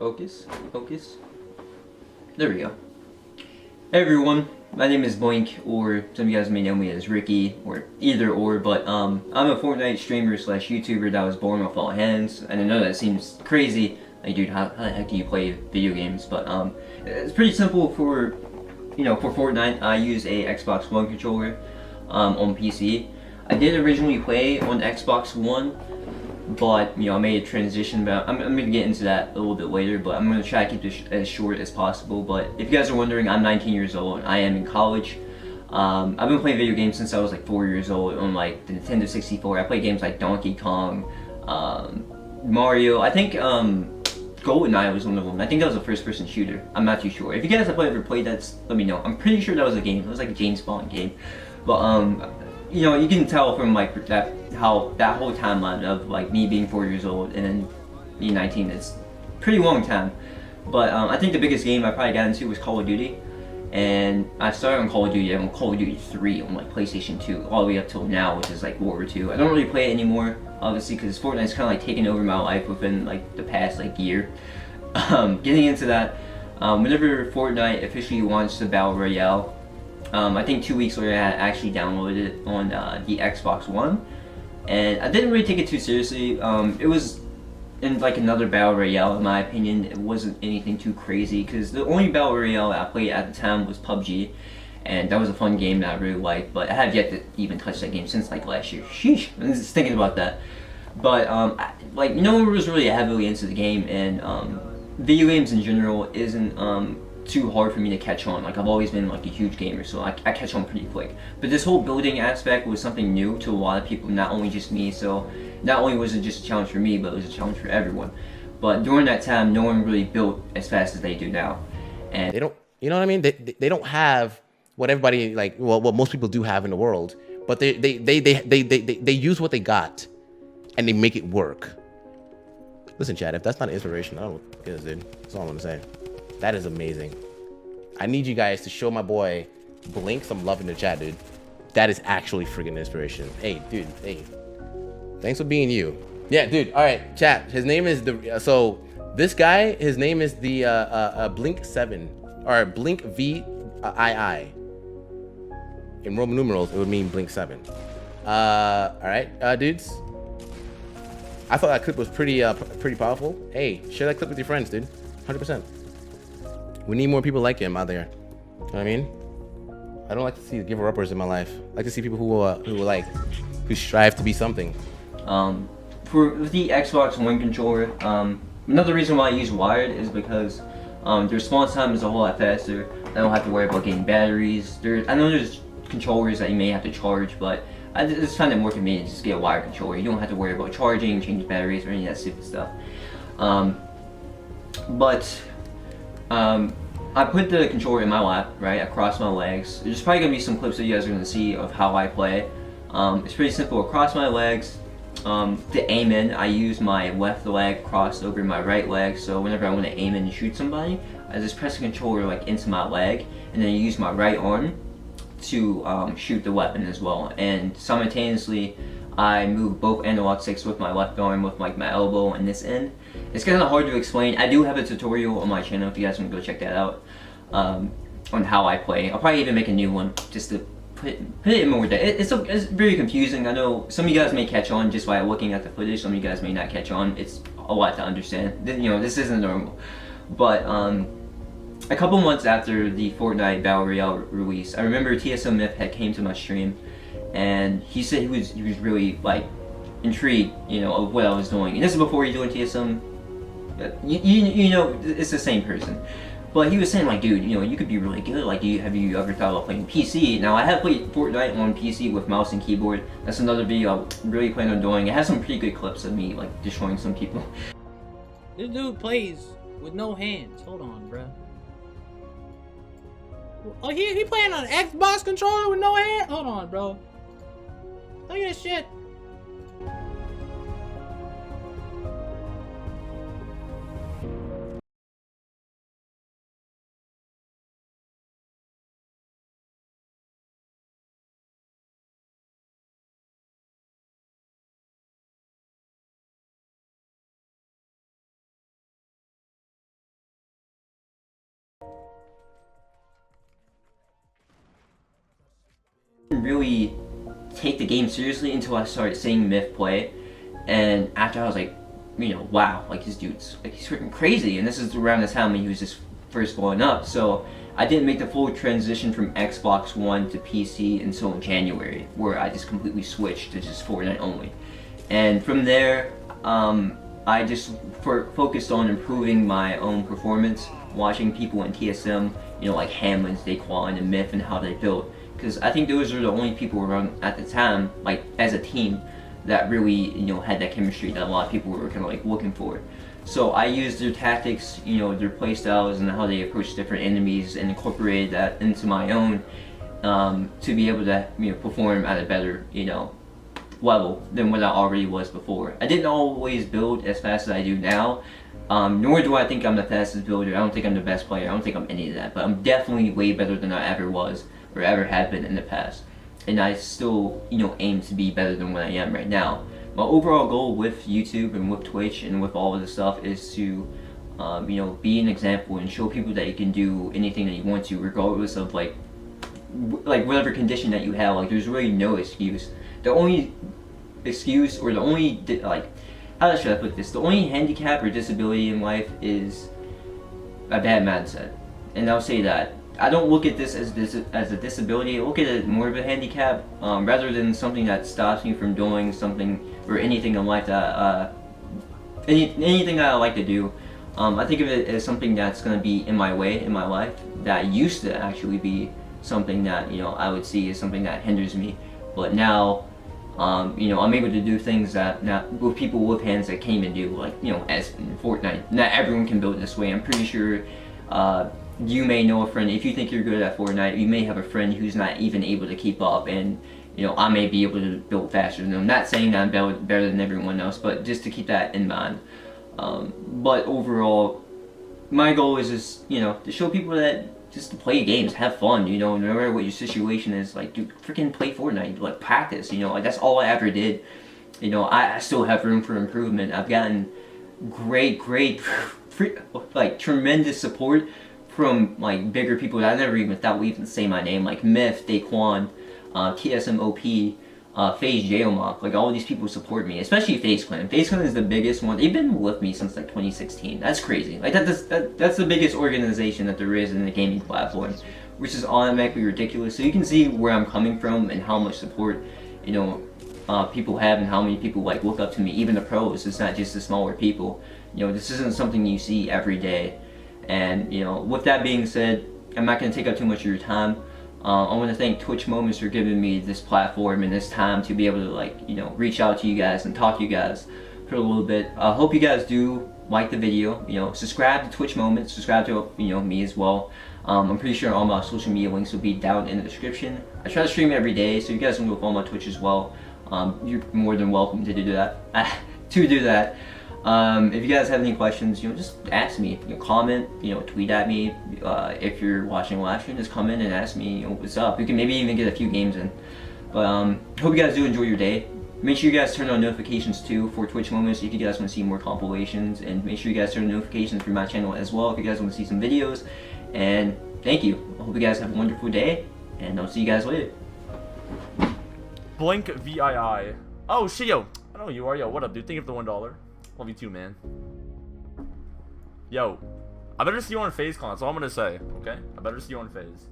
Focus, focus. There we go. Hey everyone, my name is Blink, or some of you guys may know me as Ricky, or either or, but I'm a Fortnite streamer slash YouTuber that was born with all hands, and I know that seems crazy, like dude, how the heck do you play video games, but it's pretty simple for, for Fortnite. I use a Xbox One controller on PC. I did originally play on Xbox One, but I made a transition. But I'm going to get into that a little bit later. But I'm going to try to keep this as short as possible. But if you guys are wondering, I'm 19 years old and I am in college. I've been playing video games since I was like 4 years old on like the Nintendo 64. I played games like Donkey Kong, Mario. I think GoldenEye was one of them. I think that was a first-person shooter. I'm not too sure. If you guys have ever played that, let me know. I'm pretty sure that was a game. It was like a James Bond game. But you can tell from like that how that whole timeline of like me being 4 years old and then being 19, it's pretty long time. But I think the biggest game I probably got into was Call of Duty, and I started on Call of Duty. I'm on Call of Duty 3 on like PlayStation 2 all the way up till now, which is like World War II. I don't really play it anymore, obviously, because Fortnite's kind of like taken over my life within like the past like year. Getting into that, whenever Fortnite officially launched the Battle Royale, I think 2 weeks later I actually downloaded it on the Xbox One, and I didn't really take it too seriously. It was in like another Battle Royale in my opinion. It wasn't anything too crazy because the only Battle Royale I played at the time was PUBG, and that was a fun game that I really liked, but I have yet to even touch that game since like last year. Sheesh, I'm just thinking about that. But like no one was really heavily into the game, and video games in general isn't too hard for me to catch on. Like I've always been like a huge gamer, so I catch on pretty quick. But this whole building aspect was something new to a lot of people, not only just me. So not only was it just a challenge for me, but it was a challenge for everyone. But during that time, no one really built as fast as they do now. And they don't, you know what I mean? They don't have what everybody like, well, what most people do have in the world, but they use what they got and they make it work. Listen, Chad, if that's not inspiration, I don't know what is, dude. That's all I'm gonna say. That is amazing. I need you guys to show my boy Blink some love in the chat, dude. That is actually freaking inspiration. Hey, dude, hey. Thanks for being you. Yeah, dude. All right, chat. His name is the so this guy. His name is the Blink 7 or Blink VII. In Roman numerals, it would mean Blink 7. All right, dudes. I thought that clip was pretty powerful. Hey, share that clip with your friends, dude. 100%. We need more people like him out there. You know what I mean? I don't like to see giver-uppers in my life. I like to see people who strive to be something. For the Xbox One controller, another reason why I use wired is because the response time is a whole lot faster. I don't have to worry about getting batteries. I know there's controllers that you may have to charge, but I just find it more convenient to just get a wired controller. You don't have to worry about charging, changing batteries, or any of that stupid stuff. I put the controller in my lap, right, across my legs. There's probably going to be some clips that you guys are going to see of how I play. It's pretty simple. Across my legs, to aim in, I use my left leg crossed over my right leg, so whenever I want to aim in and shoot somebody, I just press the controller like into my leg, and then I use my right arm to shoot the weapon as well. And simultaneously, I move both analog sticks with my left arm with like my elbow and this end. It's kind of hard to explain. I do have a tutorial on my channel if you guys want to go check that out, on how I play. I'll probably even make a new one just to put it in more depth. It's very confusing. I know some of you guys may catch on just by looking at the footage. Some of you guys may not catch on. It's a lot to understand. This isn't normal. But a couple months after the Fortnite Battle Royale release, I remember TSM Myth had came to my stream, and he said he was really like intrigued, of what I was doing. And this is before he joined TSM. It's the same person. But he was saying like, dude, you could be really good. Like, have you ever thought about playing PC? Now, I have played Fortnite on PC with mouse and keyboard. That's another video I really plan on doing. It has some pretty good clips of me like destroying some people. This dude plays with no hands. Hold on, bruh. Oh, he playing on an Xbox controller with no hand? Hold on, bro. Look at this shit. didn't really take the game seriously until I started seeing Myth play, and after I was like, wow, like this dude's like he's freaking crazy, and this is around the time when he was just first blowing up. So I didn't make the full transition from Xbox One to PC until January, where I just completely switched to just Fortnite only, and from there, I just focused on improving my own performance, watching people in TSM, like Hamlin's, Daquan, and Myth, and how they built. Because I think those are the only people around at the time, like as a team, that really had that chemistry that a lot of people were kind of like looking for. So I used their tactics, their play styles, and how they approach different enemies, and incorporated that into my own to be able to perform at a better level than what I already was before. I didn't always build as fast as I do now. Nor do I think I'm the fastest builder. I don't think I'm the best player. I don't think I'm any of that. But I'm definitely way better than I ever was or ever have been in the past. And I still, aim to be better than what I am right now. My overall goal with YouTube and with Twitch and with all of this stuff is to, be an example and show people that you can do anything that you want to, regardless of like whatever condition that you have. Like, there's really no excuse. The only excuse, or the only how should I put this? The only handicap or disability in life is a bad mindset, and I'll say that. I don't look at this as a disability. I look at it more of a handicap, rather than something that stops me from doing something or anything in life that anything that I like to do. I think of it as something that's going to be in my way in my life that used to actually be something that I would see as something that hinders me, but now. I'm able to do things that with people with hands that can't even do, like, as in Fortnite. Not everyone can build this way. I'm pretty sure you may know a friend, if you think you're good at Fortnite, you may have a friend who's not even able to keep up, and I may be able to build faster than them. Not saying that I'm better than everyone else, but just to keep that in mind. But overall, my goal is just, to show people that just to play games, have fun, no matter what your situation is, like, dude, freaking play Fortnite, like, practice, like, that's all I ever did. I still have room for improvement. I've gotten great, like, tremendous support from, like, bigger people that I never even thought would even say my name, like Myth, Daquan, TSMOP, FaZe Jailmock. Like, all of these people support me, especially FaZe Clan. FaZe Clan is the biggest one. They've been with me since like 2016. That's crazy. Like, that's the biggest organization that there is in the gaming platform, which is automatically ridiculous. So you can see where I'm coming from and how much support people have, and how many people like look up to me. Even the pros. It's not just the smaller people. This isn't something you see every day. And with that being said, I'm not going to take up too much of your time. I want to thank Twitch Moments for giving me this platform and this time to be able to, like, reach out to you guys and talk to you guys for a little bit. I hope you guys do like the video. Subscribe to Twitch Moments, subscribe to me as well. I'm pretty sure all my social media links will be down in the description. I try to stream every day, so you guys can go follow my Twitch as well. You're more than welcome to do that. If you guys have any questions, just ask me. Comment, tweet at me. If you're watching live stream, just come in and ask me, what's up. You can maybe even get a few games in. But hope you guys do enjoy your day. Make sure you guys turn on notifications too for Twitch Moments if you guys want to see more compilations, and make sure you guys turn on notifications for my channel as well if you guys want to see some videos. And thank you. I hope you guys have a wonderful day, and I'll see you guys later. Blink VII. Oh shit, yo. I know who you are, yo. What up, dude? Thank you for the $1. Love you too, man. Yo, I better see you on FaZe Con. That's all I'm gonna say. Okay? I better see you on FaZe.